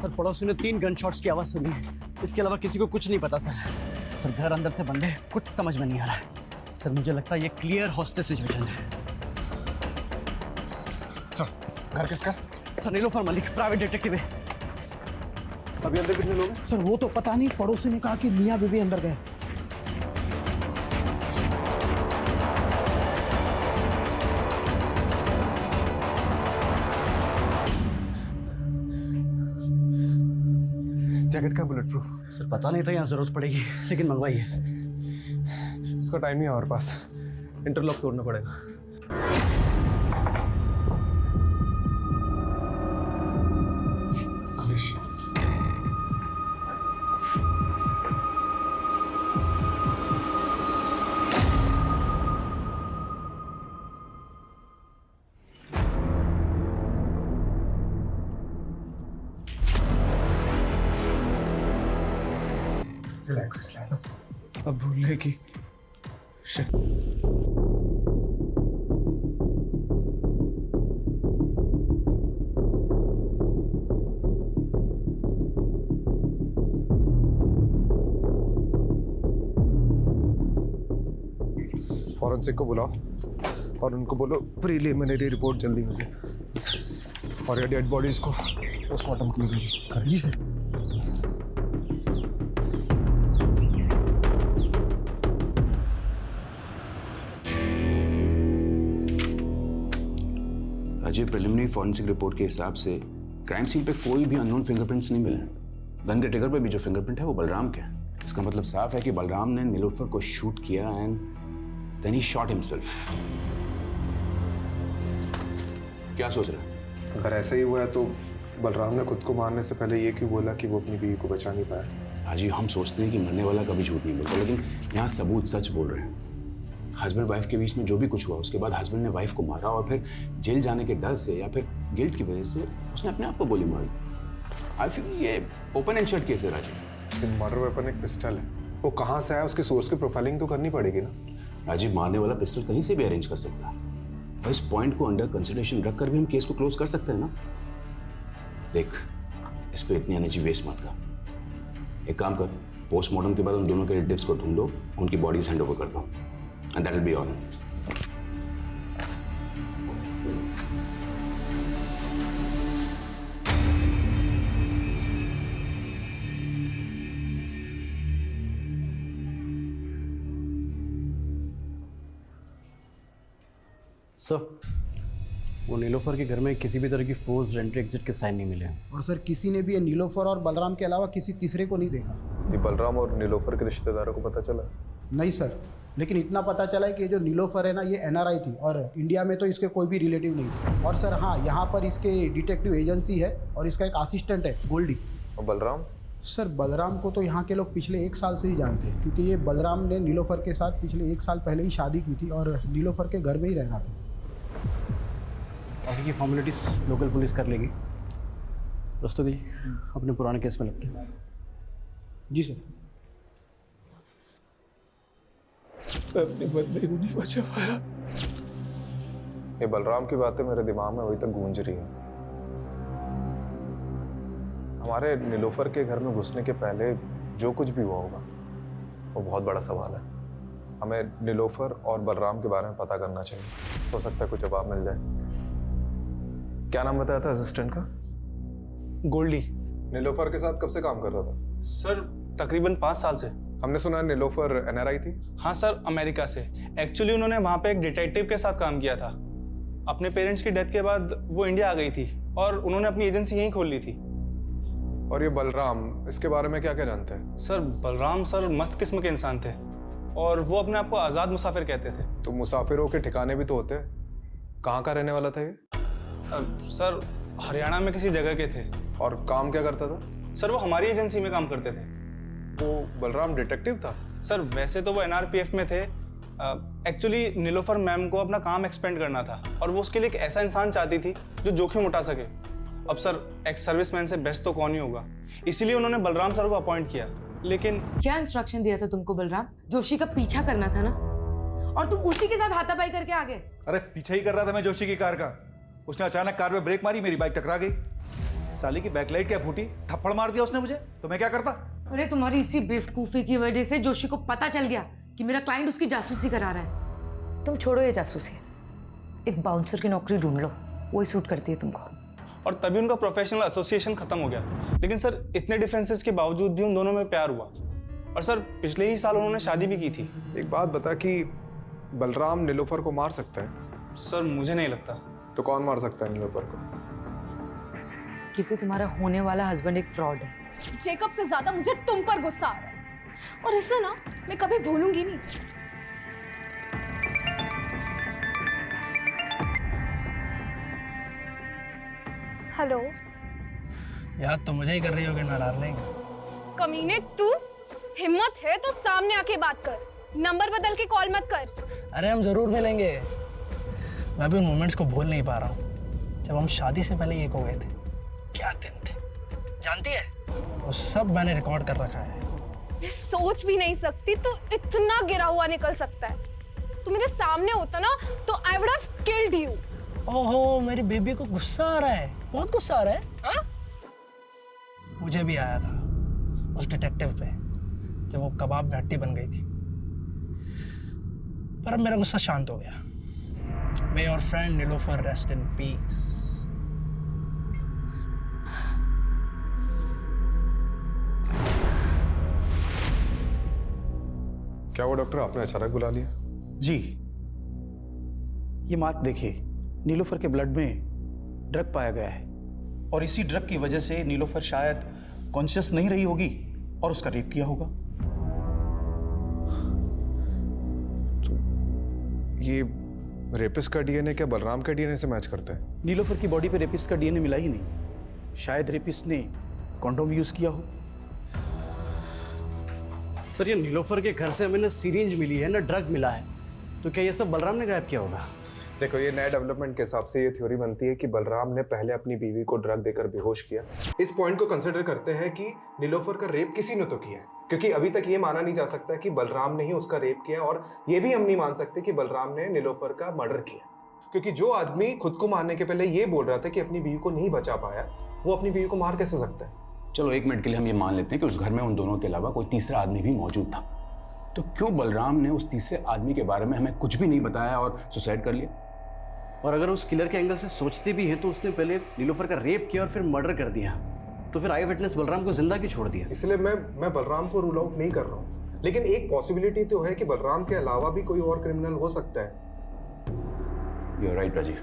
Sir पड़ोसी ने 3 gun shots की आवाज सुनी है, इसके अलावा किसी को कुछ नहीं पता सर। सर घर अंदर से बंद है, कुछ समझ में नहीं आ रहा है सर। मुझे लगता है ये क्लियर हॉस्टेज सिचुएशन है। सर घर किसका? Sir Nilofar Malik, private detective है। अभी अंदर कितने लोग हैं? सर वो तो पता नहीं, पड़ोसी ने कहा कि मियाँ बीबी अंदर गए। जैकेट का बुलेट प्रूफ? सर पता नहीं था यहाँ जरूरत पड़ेगी, लेकिन मंगवाई है। उसका टाइम ही है हमारे पास, इंटरलॉक तोड़ना पड़ेगा। रिलैक्स रिलैक्स, अब भूलने की फॉरेंसिक को बुलाओ और उनको बोलो प्रीलिमिनरी रिपोर्ट जल्दी मुझे, और ये डेड बॉडीज को पोस्टमार्टम के लिए भेजो। जी sir. Ajay, preliminary forensic report के हिसाब से क्राइम सीन पे कोई भी अननोन फिंगरप्रिंट्स नहीं मिले। गन के ट्रिगर पे भी जो फिंगरप्रिंट है वो बलराम के है। इसका मतलब साफ है कि बलराम ने नीलोफर को शूट किया and then he shot himself. क्या सोच रहे हैं? अगर ऐसा ही हुआ है तो बलराम ने खुद को मारने से पहले ये क्यों बोला कि वो अपनी बीवी को बचा नहीं पाया? अजय, हम सोचते हैं कि मरने वाला कभी झूठ नहीं बोलता, लेकिन यहाँ सबूत सच बोल रहे हैं। हस्बैंड वाइफ के बीच में जो भी कुछ हुआ, उसके बाद हस्बैंड ने वाइफ को मारा और फिर जेल जाने के डर से या फिर गिल्ट की वजह से उसने अपने आप को गोली मारी। आई फील ये ओपन एंड शट केस है राजीव। लेकिन मर्डर वेपन एक पिस्टल है, वो कहाँ से आया उसके सोर्स की प्रोफाइलिंग तो करनी पड़ेगी ना। राजीव, मारने वाला पिस्टल कहीं से भी अरेंज कर सकता है और इस पॉइंट को अंडर कंसिडरेशन रखकर भी हम केस को क्लोज कर सकते हैं ना। देख, इस पे इतनी एनर्जी वेस्ट मत कर। एक काम कर, पोस्टमार्टम के बाद उन दोनों के रिलेटिव्स को ढूंढो, उनकी बॉडीज हैंड ओवर कर दो and that will be all. Sir वो नीलोफर के घर में किसी भी तरह की फोर्स एंट्री एग्जिट के साइन नहीं मिले हैं। और सर किसी ने भी ये नीलोफर और बलराम के अलावा किसी तीसरे को नहीं देखा। ये बलराम और नीलोफर के रिश्तेदारों को पता चला? नहीं सर, लेकिन इतना पता चला है कि जो नीलोफर है ना, ये एनआरआई थी और इंडिया में तो इसके कोई भी रिलेटिव नहीं थे। और सर हाँ, यहाँ पर इसके डिटेक्टिव एजेंसी है और इसका एक असिस्टेंट है गोल्डी। और बलराम? सर बलराम को तो यहाँ के लोग पिछले 1 साल से ही जानते हैं, क्योंकि ये बलराम ने नीलोफर के साथ पिछले 1 साल पहले ही शादी की थी और नीलोफर के घर में ही रहना था। बाकी की फॉर्मेलिटीज लोकल पुलिस कर लेगी। रस्तोगी अपने पुराने केस में लगते हैं। जी सर। अपने बंदे को नहीं बचा पाया। ये बलराम की बातें मेरे दिमाग में अभी तक गूंज रही हैं। हमारे नीलोफर के घर में घुसने के पहले जो कुछ भी हुआ होगा वो बहुत बड़ा सवाल है। हमें नीलोफर और बलराम के बारे में पता करना चाहिए, हो सकता है कुछ जवाब मिल जाए। क्या नाम बताया था असिस्टेंट का? गोल्डी। नीलोफर के साथ कब से काम कर रहा था? सर तकरीबन 5 साल से। हमने सुना नीलोफर एनआरआई थी। हाँ सर, अमेरिका से। एक्चुअली उन्होंने वहाँ पे एक डिटेक्टिव के साथ काम किया था। अपने पेरेंट्स की डेथ के बाद वो इंडिया आ गई थी और उन्होंने अपनी एजेंसी यहीं खोल ली थी। और ये बलराम, इसके बारे में क्या क्या जानते हैं? सर बलराम सर मस्त किस्म के इंसान थे और वो अपने आप को आज़ाद मुसाफिर कहते थे। तो मुसाफिरों के ठिकाने भी तो होते हैं। कहाँ का रहने वाला था ये? सर हरियाणा में किसी जगह के थे। और काम क्या करता था? सर वो हमारी एजेंसी में काम करते थे। वो बलराम डिटेक्टिव था? सर वैसे तो वो एनआरपीएफ में थे। एक्चुअली नीलोफर मैम को अपना काम एक्सपेंड करना था और वो उसके लिए एक ऐसा इंसान चाहती थी जो जोखिम उठा सके। अब सर एक सर्विसमैन से बेस्ट तो कौन ही होगा, इसीलिए उन्होंने बलराम सर को अपॉइंट किया। लेकिन क्या इंस्ट्रक्शन दिया था तुमको बलराम? जोशी का पीछा करना था ना, और तुम उसी के साथ हाथापाई करके आ गए। अरे पीछे ही कर रहा था मैं जोशी की कार का। उसने अचानक कार में ब्रेक मारी, मेरी बाइक टकरा गई। साली की बैकलाइट क्या फूटी, थप्पड़ मार दिया उसने मुझे, तो मैं क्या करता? अरे तुम्हारी इसी बेवकूफी की वजह से जोशी को पता चल गया कि मेरा क्लाइंट उसकी जासूसी करा रहा है। तुम छोड़ो ये जासूसी, एक बाउंसर की नौकरी ढूंढ लो, वही सूट करती है तुमको। और तभी उनका प्रोफेशनल एसोसिएशन खत्म हो गया। लेकिन सर इतने डिफरेंसेस के बावजूद भी उन दोनों में प्यार हुआ। और सर पिछले ही साल उन्होंने शादी भी की थी। एक बात बता कि बलराम नीलोफर को मार सकता है? सर मुझे नहीं लगता। तो कौन मार सकता है नीलोफर को? कीर्ति, तुम्हारा होने वाला हस्बैंड एक फ्रॉड है। जेकब से ज्यादा मुझे तुम पर गुस्सा आ रहा है और इसे ना मैं कभी भूलूंगी नहीं। हेलो याद तो मुझे ही कर रही होगी ना डार्लिंग। कमीने, तू हिम्मत है तो सामने आके बात कर, नंबर बदल के कॉल मत कर। अरे हम जरूर मिलेंगे। मैं भी उन मोमेंट्स को भूल नहीं पा रहा हूँ जब हम शादी से पहले एक हो गए थे। क्या दिन थे, जानती है? वो सब मैंने रिकॉर्ड कर रखा है। मैं सोच भी नहीं सकती तू इतना गिरा हुआ निकल सकता है। तू मेरे सामने होता ना तो I would have killed you. ओहो, मेरी बेबी को गुस्सा आ रहा है, बहुत गुस्सा आ रहा है। हाँ? मुझे भी आया था उस डिटेक्टिव पे जब वो कबाब में हड्डी बन गई थी, पर अब मेरा गुस्सा शांत हो गया। May your friend Nilofer rest in peace. क्या वो डॉक्टर आपने अचानक बुला लिया? जी, ये मार्क देखिए, नीलोफर के ब्लड में ड्रग पाया गया है और इसी ड्रग की वजह से नीलोफर शायद कॉन्शियस नहीं रही होगी और उसका रेप किया होगा। ये रेपिस्ट का डीएनए क्या बलराम के डीएनए से मैच करता है? नीलोफर की बॉडी पे रेपिस्ट का डीएनए मिला ही नहीं। शायद रेपिस्ट ने कॉन्डोम यूज किया हो। सर ये नीलोफर के घर से हमें ना सिरिंज मिली है ना ड्रग मिला है, तो क्या ये सब बलराम ने गायब किया होगा? देखो, ये नए डेवलपमेंट के हिसाब से ये थ्योरी बनती है कि बलराम ने पहले अपनी बीवी को ड्रग देकर बेहोश किया। इस पॉइंट को कंसिडर करते हैं कि नीलोफर का रेप किसी ने तो किया है, क्योंकि अभी तक ये माना नहीं जा सकता कि बलराम ने ही उसका रेप किया, और ये भी हम नहीं मान सकते कि बलराम ने नीलोफर का मर्डर किया, क्योंकि जो आदमी खुद को मारने के पहले ये बोल रहा था कि अपनी बीवी को नहीं बचा पाया, वो अपनी बीवी को मार कैसे सकता है? चलो एक मिनट के लिए हम ये मान लेते हैं कि उस घर में उन दोनों के अलावा कोई तीसरा आदमी भी मौजूद था, तो क्यों बलराम ने उस तीसरे आदमी के बारे में हमें कुछ भी नहीं बताया और सुसाइड कर लिया? और अगर उस किलर के एंगल से सोचते भी हैं तो उसने पहले नीलोफर का रेप किया और फिर मर्डर कर दिया, तो फिर आई विटनेस बलराम को जिंदा क्यों छोड़ दिया? इसलिए मैं बलराम को रूल आउट नहीं कर रहा हूँ, लेकिन एक पॉसिबिलिटी तो है कि बलराम के अलावा भी कोई और क्रिमिनल हो सकता है। यू आर राइट राजीव,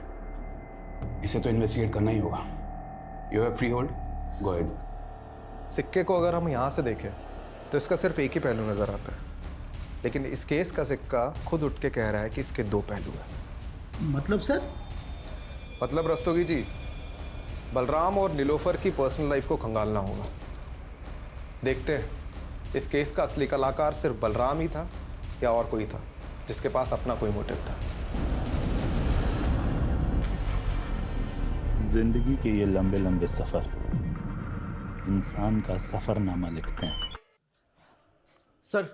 इसे तो इन्वेस्टिगेट करना ही होगा। You have free hold, go ahead. सिक्के को अगर हम यहाँ से देखें तो इसका सिर्फ एक ही पहलू नजर आता है, लेकिन इस केस का सिक्का खुद उठ के कह रहा है कि इसके दो पहलू हैं। मतलब सर? मतलब रस्तोगी जी, बलराम और नीलोफर की पर्सनल लाइफ को खंगालना होगा। देखते हैं इस केस का असली कलाकार सिर्फ बलराम ही था या और कोई था जिसके पास अपना कोई मोटिव था। जिंदगी के ये लंबे लंबे सफर इंसान का सफरनामा लिखते हैं। सर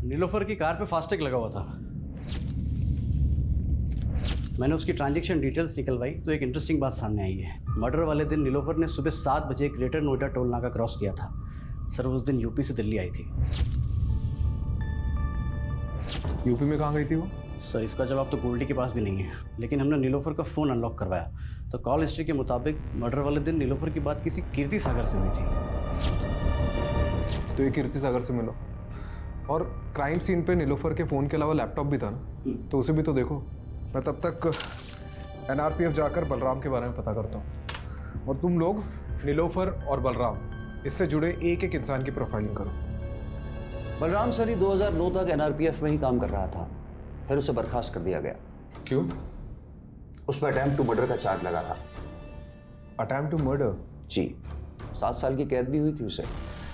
नीलोफर की कार पे फास्टैग लगा हुआ था, मैंने उसकी ट्रांजैक्शन डिटेल्स निकलवाई तो एक इंटरेस्टिंग बात सामने आई है। मर्डर वाले दिन नीलोफर ने सुबह 7 बजे ग्रेटर नोएडा टोल नाका क्रॉस किया था। सर उस दिन यूपी से दिल्ली आई थी। यूपी में कहाँ गई थी वो? सर इसका जवाब तो गोल्डी के पास भी नहीं है, लेकिन हमने नीलोफर का फ़ोन अनलॉक करवाया तो कॉल हिस्ट्री के मुताबिक मर्डर वाले दिन नीलोफर की बात किसी कीर्ति सागर से हुई थी। तो ये कीर्ति सागर से मिलो, और क्राइम सीन पे नीलोफर के फ़ोन के अलावा लैपटॉप भी था ना, तो उसे भी तो देखो। मैं तब तक NRPF जाकर बलराम के बारे में पता करता हूँ, और तुम लोग नीलोफर और बलराम इससे जुड़े एक एक इंसान की प्रोफाइलिंग करो। बलराम सर ही 2009 तक NRPF में ही काम कर रहा था, फिर उसे बर्खास्त कर दिया गया। क्यों? उस पर अटेम्प्ट टू मर्डर का चार्ज लगा था। Attempt to murder? जी, 7 साल की कैद भी हुई थी उसे।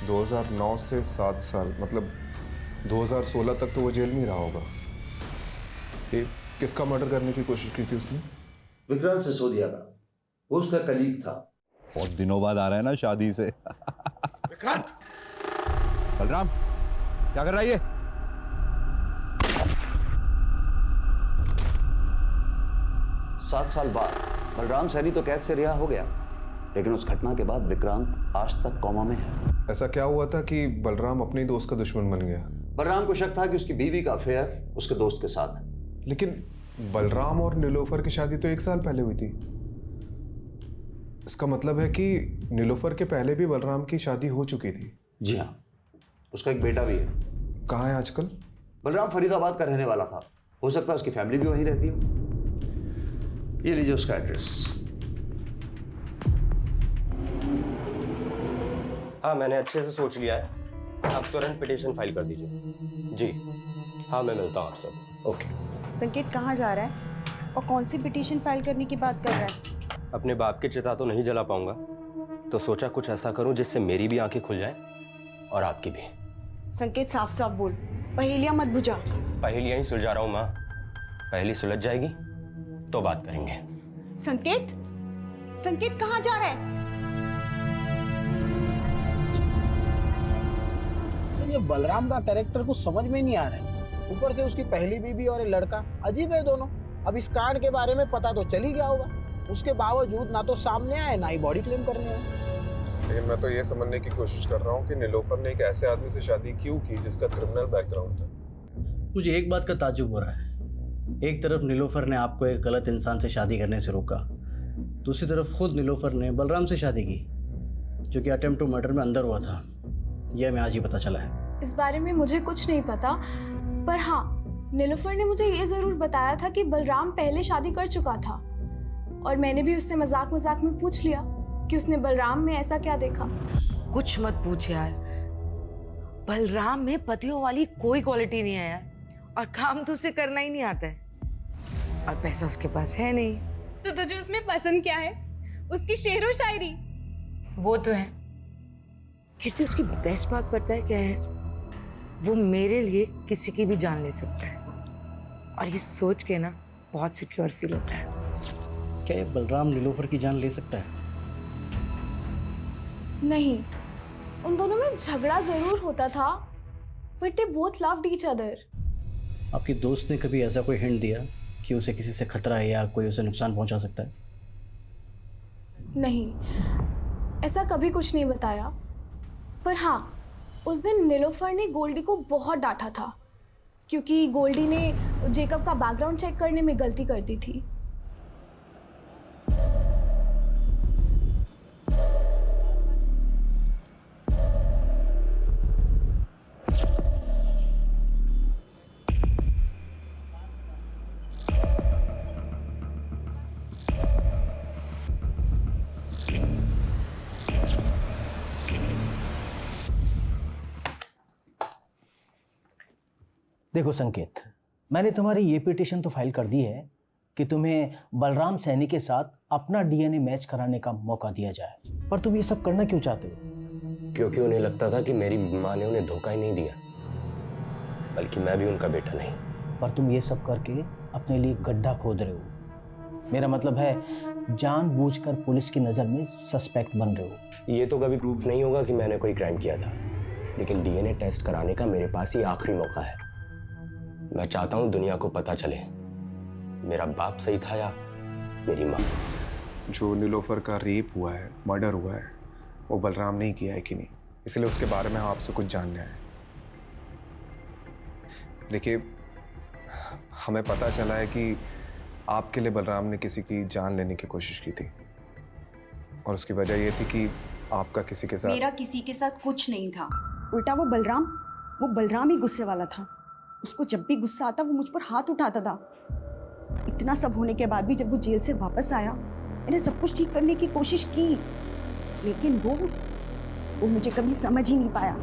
2009 से 7 साल, मतलब 2016 तक तो वो जेल में ही रहा होगा। ये किसका मर्डर करने की कोशिश की थी उसने? विक्रांत सिसोदिया का, वो उसका कलीग था। बहुत दिनों बाद आ रहा है ना शादी से। विक्रांत! बलराम क्या कर रहा है ये? 7 साल बाद बलराम सैनी तो कैद से रिहा हो गया, लेकिन उस घटना के बाद विक्रांत आज तक कोमा में है। ऐसा क्या हुआ था कि बलराम अपने ही दोस्त का दुश्मन बन गया? बलराम को शक था कि उसकी बीवी का अफेयर उसके दोस्त के साथ है। लेकिन बलराम और नीलोफर की शादी तो 1 साल पहले हुई थी। इसका मतलब है कि नीलोफर के पहले भी बलराम की शादी हो चुकी थी। जी हाँ, उसका एक बेटा भी है। कहाँ है आजकल? बलराम फरीदाबाद का रहने वाला था, हो सकता है उसकी फैमिली भी वहीं रहती हो। ये लीजिए उसका एड्रेस। हाँ, मैंने अच्छे से सोच लिया है। आप तुरंत पिटीशन फाइल कर दीजिए। जी हाँ, मैं मिलता हूँ आपसे। ओके। संकेत कहाँ जा रहा है और कौन सी पिटीशन फाइल करने की बात कर रहा है? अपने बाप की चिता तो नहीं जला पाऊंगा, तो सोचा कुछ ऐसा करूं जिससे मेरी भी आंखें खुल जाएं और आपकी भी। संकेत साफ साफ बोल, पहेलियां मत बुझा। पहेलियां ही सुलझा रहा हूं माँ। पहेली सुलझ जाएगी तो बात करेंगे। संकेत, संकेत कहाँ जा रहा है? सर ये बलराम का कैरेक्टर कुछ समझ में नहीं आ रहा है। ऊपर से उसकी पहली बीवी और एक लड़का, अजीब है दोनों। अब इस कांड के बारे में पता तो चल ही गया होगा, उसके बावजूद ना तो सामने आए ना ही बॉडी क्लेम करने आए। लेकिन मैं तो ये समझने की कोशिश कर रहा हूँ कि नीलोफर ने एक ऐसे आदमी से शादी क्यों की जिसका क्रिमिनल बैकग्राउंड था। मुझे एक बात का ताज्जुब हो रहा है। एक तरफ नीलोफर ने आपको एक गलत इंसान से शादी करने से रोका, दूसरी तरफ खुद नीलोफर ने बलराम से शादी की, जो कि अटेम्प्ट टू मर्डर में अंदर हुआ था। यह हमें आज ही पता चला है। इस बारे में मुझे कुछ नहीं पता, पर हाँ, नीलोफर ने मुझे ये जरूर बताया था कि बलराम पहले शादी कर चुका था, और मैंने भी उससे मजाक मजाक में पूछ लिया कि उसने बलराम में ऐसा क्या देखा। कुछ मत पूछ यार, बलराम में पतियों वाली कोई क्वालिटी नहीं है यार, और काम तो उसे करना ही नहीं आता है, और पैसा उसके पास है नहीं। तो तुझे उसमें पसंद क्या है? उसकी शेरो शायरी। वो तो है। कीर्ति, उसकी बेस्ट बात पता है क्या है? वो मेरे लिए किसी की भी जान ले सकता है, और ये सोच के ना बहुत सिक्योर फील होता है। क्या ये बलराम नीलोफर की जान ले सकता है? नहीं, उन दोनों में झगड़ा जरूर होता था, but they both loved each other. आपकी दोस्त ने कभी ऐसा कोई हिंट दिया कि उसे किसी से खतरा है या कोई उसे नुकसान पहुंचा सकता है? नहीं, ऐसा कभी कुछ नहीं बताया। पर हाँ, उस दिन नीलोफर ने गोल्डी को बहुत डांटा था, क्योंकि गोल्डी ने जेकब का बैकग्राउंड चेक करने में गलती कर दी थी। देखो संकेत, मैंने तुम्हारी ये पिटीशन तो फाइल कर दी है कि तुम्हें बलराम सैनी के साथ अपना डीएनए मैच कराने का मौका दिया जाए, पर तुम ये सब करना क्यों चाहते हो? क्योंकि उन्हें लगता था कि मेरी माँ ने उन्हें धोखा ही नहीं दिया, बल्कि मैं भी उनका बेटा नहीं। पर तुम ये सब करके अपने लिए गड्ढा खोद रहे हो। मेरा मतलब है जानबूझकर पुलिस की नज़र में सस्पेक्ट बन रहे हो। ये तो कभी प्रूफ नहीं होगा कि मैंने कोई क्राइम किया था, लेकिन डीएनए टेस्ट कराने का मेरे पास ही आखिरी मौका है। मैं चाहता हूँ दुनिया को पता चले मेरा बाप सही था या मेरी माँ। जो नीलोफर का रेप हुआ है, मर्डर हुआ है, वो बलराम ने ही किया है कि नहीं, इसलिए उसके बारे में हम आपसे कुछ जानना है। देखिए, हमें पता चला है कि आपके लिए बलराम ने किसी की जान लेने की कोशिश की थी, और उसकी वजह ये थी कि आपका किसी के साथ। मेरा किसी के साथ कुछ नहीं था, उल्टा वो बलराम ही गुस्से वाला था। उसको जब भी गुस्सा आता वो मुझ पर हाथ उठाता था। इतना सब होने के बाद भी जब वो जेल से वापस आया, मैंने सब कुछ ठीक करने की कोशिश की, लेकिन वो मुझे कभी समझ ही नहीं पाया।